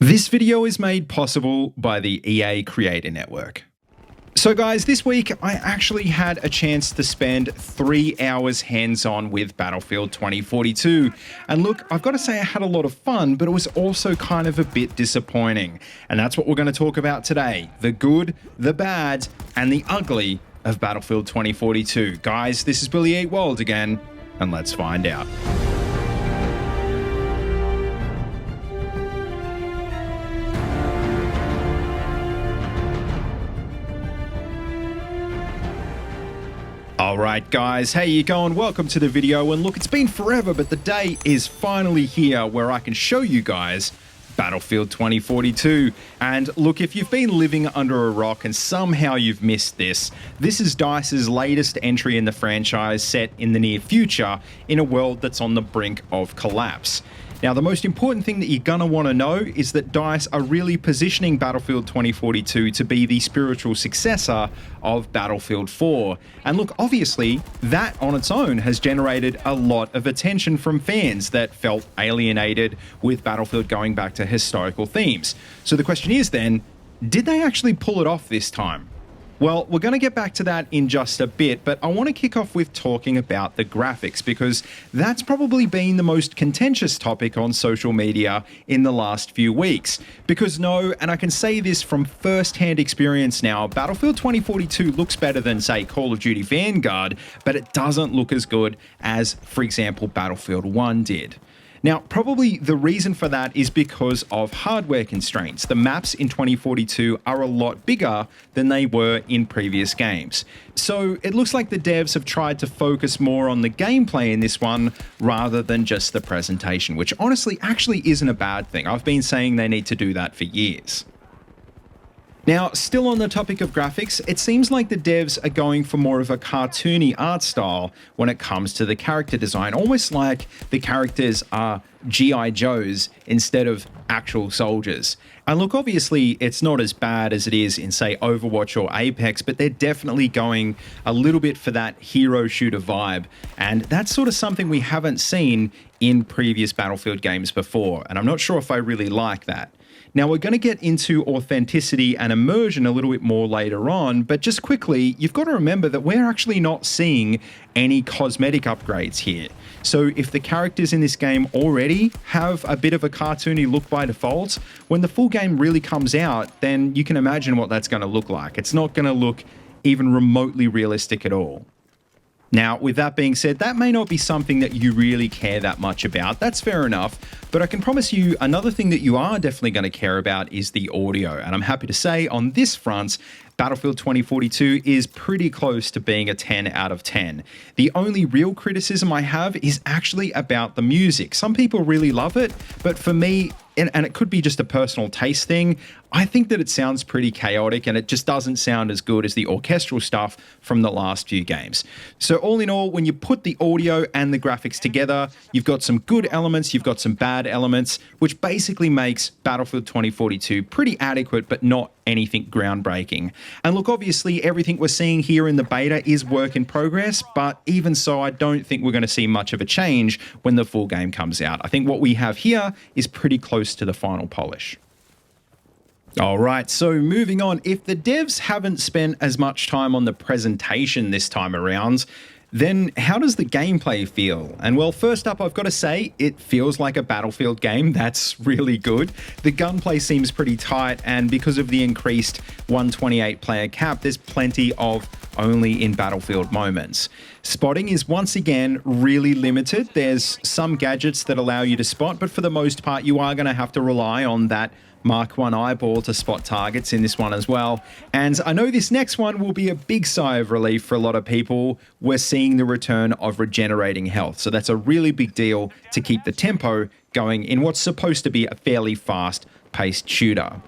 This video is made possible by the EA Creator Network. So guys, this week I actually had a chance to spend 3 hours hands-on with Battlefield 2042. And look, I've got to say I had a lot of fun, but it was also kind of a bit disappointing. And that's what we're going to talk about today. The good, the bad, and the ugly of Battlefield 2042. Guys, this is BillyEatWorld again, and let's find out. Alright guys, how you going? Welcome to the video, and look, it's been forever, but the day is finally here where I can show you guys Battlefield 2042. And look, if you've been living under a rock and somehow you've missed this, this is DICE's latest entry in the franchise set in the near future in a world that's on the brink of collapse. Now, the most important thing that you're gonna wanna know is that DICE are really positioning Battlefield 2042 to be the spiritual successor of Battlefield 4. And look, obviously, that on its own has generated a lot of attention from fans that felt alienated with Battlefield going back to historical themes. So the question is then, did they actually pull it off this time? Well, we're going to get back to that in just a bit, but I want to kick off with talking about the graphics, because that's probably been the most contentious topic on social media in the last few weeks. Because no, and I can say this from first-hand experience now, Battlefield 2042 looks better than, say, Call of Duty Vanguard, but it doesn't look as good as, for example, Battlefield 1 did. Now, probably the reason for that is because of hardware constraints. The maps in 2042 are a lot bigger than they were in previous games. So it looks like the devs have tried to focus more on the gameplay in this one rather than just the presentation, which honestly actually isn't a bad thing. I've been saying they need to do that for years. Now, still on the topic of graphics, it seems like the devs are going for more of a cartoony art style when it comes to the character design, almost like the characters are G.I. Joes instead of actual soldiers. And look, obviously, it's not as bad as it is in, say, Overwatch or Apex, but they're definitely going a little bit for that hero shooter vibe. And that's sort of something we haven't seen in previous Battlefield games before, and I'm not sure if I really like that. Now, we're going to get into authenticity and immersion a little bit more later on, but just quickly, you've got to remember that we're actually not seeing any cosmetic upgrades here. So if the characters in this game already have a bit of a cartoony look by default, when the full game really comes out, then you can imagine what that's going to look like. It's not going to look even remotely realistic at all. Now, with that being said, that may not be something that you really care that much about. That's fair enough. But I can promise you another thing that you are definitely going to care about is the audio. And I'm happy to say on this front, Battlefield 2042 is pretty close to being a 10 out of 10. The only real criticism I have is actually about the music. Some people really love it, but for me, and it could be just a personal taste thing, I think that it sounds pretty chaotic and it just doesn't sound as good as the orchestral stuff from the last few games. So all in all, when you put the audio and the graphics together, you've got some good elements, you've got some bad elements, which basically makes Battlefield 2042 pretty adequate, but not anything groundbreaking. And look, obviously everything we're seeing here in the beta is work in progress, but even so, I don't think we're going to see much of a change when the full game comes out. I think what we have here is pretty close to the final polish. All right, so moving on, if the devs haven't spent as much time on the presentation this time around, then how does the gameplay feel? And well, first up, I've got to say, it feels like a Battlefield game. That's really good. The gunplay seems pretty tight, and because of the increased 128 player cap, there's plenty of only in Battlefield moments. Spotting is once again really limited. There's some gadgets that allow you to spot, but for the most part, you are going to have to rely on that Mark 1 eyeball to spot targets in this one as well. And I know this next one will be a big sigh of relief for a lot of people. We're seeing the return of regenerating health. So that's a really big deal to keep the tempo going in what's supposed to be a fairly fast-paced shooter.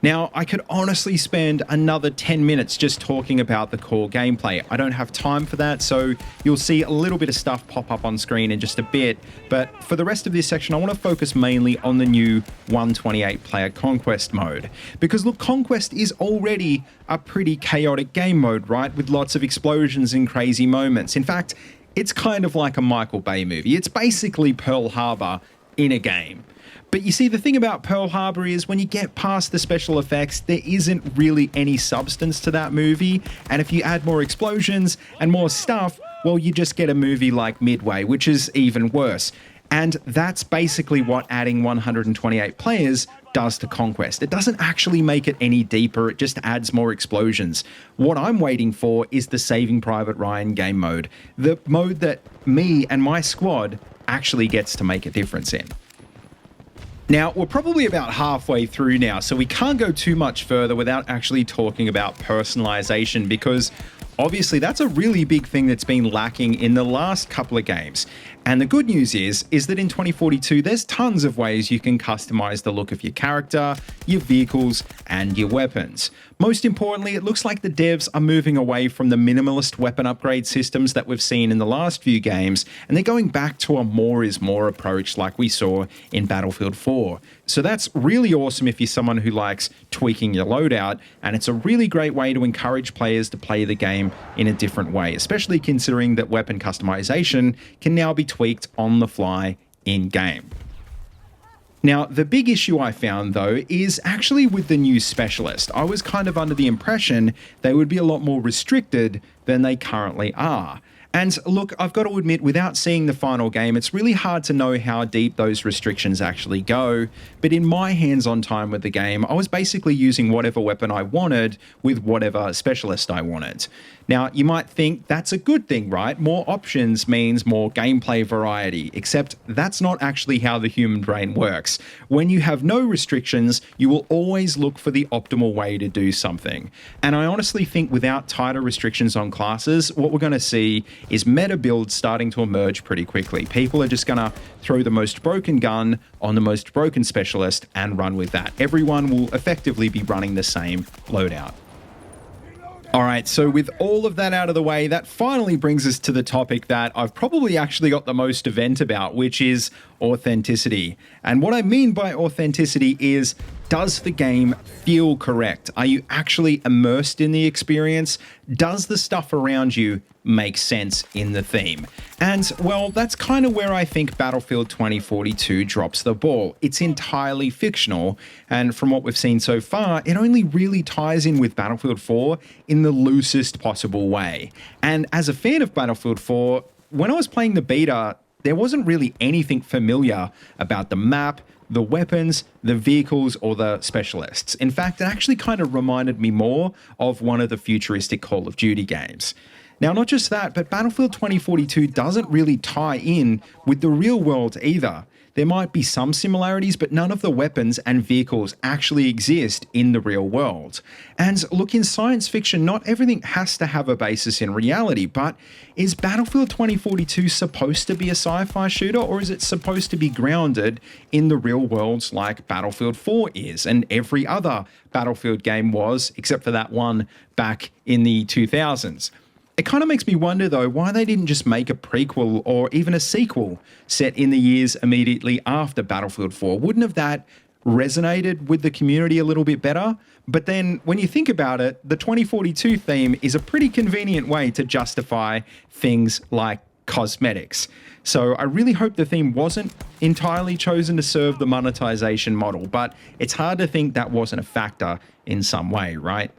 Now, I could honestly spend another 10 minutes just talking about the core gameplay. I don't have time for that, so you'll see a little bit of stuff pop up on screen in just a bit. But for the rest of this section, I want to focus mainly on the new 128-player Conquest mode. Because look, Conquest is already a pretty chaotic game mode, right? With lots of explosions and crazy moments. In fact, it's kind of like a Michael Bay movie. It's basically Pearl Harbor in a game. But you see, the thing about Pearl Harbor is when you get past the special effects, there isn't really any substance to that movie. And if you add more explosions and more stuff, well, you just get a movie like Midway, which is even worse. And that's basically what adding 128 players does to Conquest. It doesn't actually make it any deeper, it just adds more explosions. What I'm waiting for is the Saving Private Ryan game mode, the mode that me and my squad actually gets to make a difference in. Now, we're probably about halfway through now, so we can't go too much further without actually talking about personalization, because obviously that's a really big thing that's been lacking in the last couple of games. And the good news is that in 2042, there's tons of ways you can customize the look of your character, your vehicles, and your weapons. Most importantly, it looks like the devs are moving away from the minimalist weapon upgrade systems that we've seen in the last few games, and they're going back to a more is more approach like we saw in Battlefield 4. So that's really awesome if you're someone who likes tweaking your loadout, and it's a really great way to encourage players to play the game in a different way, especially considering that weapon customization can now be tweaked on the fly in-game. Now, the big issue I found, though, is actually with the new specialist. I was kind of under the impression they would be a lot more restricted than they currently are. And look, I've got to admit, without seeing the final game, it's really hard to know how deep those restrictions actually go. But in my hands-on time with the game, I was basically using whatever weapon I wanted with whatever specialist I wanted. Now, you might think that's a good thing, right? More options means more gameplay variety, except that's not actually how the human brain works. When you have no restrictions, you will always look for the optimal way to do something. And I honestly think without tighter restrictions on classes, what we're going to see is meta builds starting to emerge pretty quickly. People are just going to throw the most broken gun on the most broken specialist and run with that. Everyone will effectively be running the same loadout. All right, so with all of that out of the way, that finally brings us to the topic that I've probably actually got the most to vent about, which is authenticity. And what I mean by authenticity is, does the game feel correct? Are you actually immersed in the experience? Does the stuff around you make sense in the theme? And, well, that's kind of where I think Battlefield 2042 drops the ball. It's entirely fictional, and from what we've seen so far, it only really ties in with Battlefield 4 in the loosest possible way. And as a fan of Battlefield 4, when I was playing the beta, there wasn't really anything familiar about the map, the weapons, the vehicles, or the specialists. In fact, it actually kind of reminded me more of one of the futuristic Call of Duty games. Now, not just that, but Battlefield 2042 doesn't really tie in with the real world either. There might be some similarities, but none of the weapons and vehicles actually exist in the real world. And look, in science fiction, not everything has to have a basis in reality, but is Battlefield 2042 supposed to be a sci-fi shooter, or is it supposed to be grounded in the real worlds like Battlefield 4 is, and every other Battlefield game was, except for that one back in the 2000s? It kind of makes me wonder, though, why they didn't just make a prequel or even a sequel set in the years immediately after Battlefield 4. Wouldn't have that resonated with the community a little bit better? But then when you think about it, the 2042 theme is a pretty convenient way to justify things like cosmetics. So I really hope the theme wasn't entirely chosen to serve the monetization model, but it's hard to think that wasn't a factor in some way, right?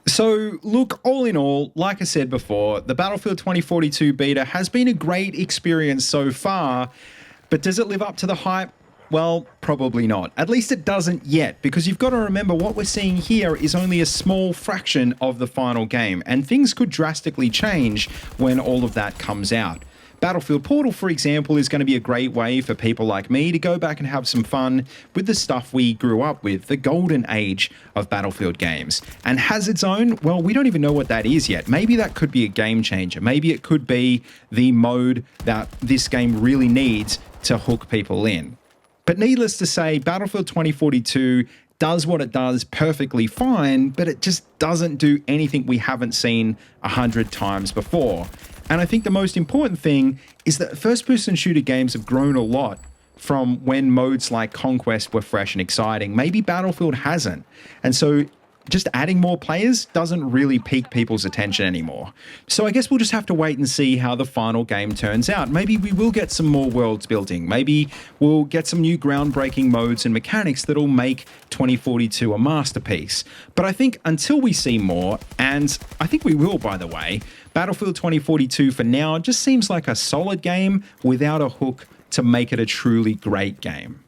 So, look, all in all, like I said before, the Battlefield 2042 beta has been a great experience so far, but does it live up to the hype? Well, probably not. At least it doesn't yet, because you've got to remember what we're seeing here is only a small fraction of the final game, and things could drastically change when all of that comes out. Battlefield Portal, for example, is going to be a great way for people like me to go back and have some fun with the stuff we grew up with, the golden age of Battlefield games. And has its own, well, we don't even know what that is yet. Maybe that could be a game changer. Maybe it could be the mode that this game really needs to hook people in. But needless to say, Battlefield 2042 does what it does perfectly fine, but it just doesn't do anything we haven't seen 100 times before. And I think the most important thing is that first-person shooter games have grown a lot from when modes like Conquest were fresh and exciting. Maybe Battlefield hasn't. And so just adding more players doesn't really pique people's attention anymore. So I guess we'll just have to wait and see how the final game turns out. Maybe we will get some more worlds building. Maybe we'll get some new groundbreaking modes and mechanics that'll make 2042 a masterpiece. But I think until we see more, and I think we will, by the way, Battlefield 2042 for now just seems like a solid game without a hook to make it a truly great game.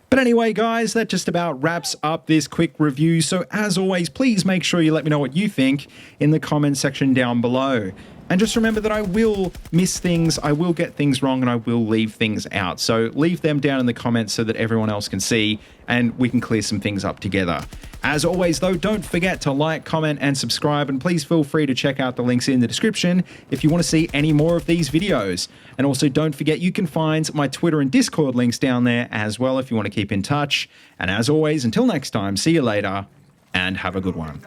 But anyway, guys, that just about wraps up this quick review. So as always, please make sure you let me know what you think in the comment section down below. And just remember that I will miss things, I will get things wrong, and I will leave things out. So leave them down in the comments so that everyone else can see and we can clear some things up together. As always, though, don't forget to like, comment, and subscribe, and please feel free to check out the links in the description if you want to see any more of these videos. And also don't forget you can find my Twitter and Discord links down there as well if you want to keep in touch. And as always, until next time, see you later, and have a good one.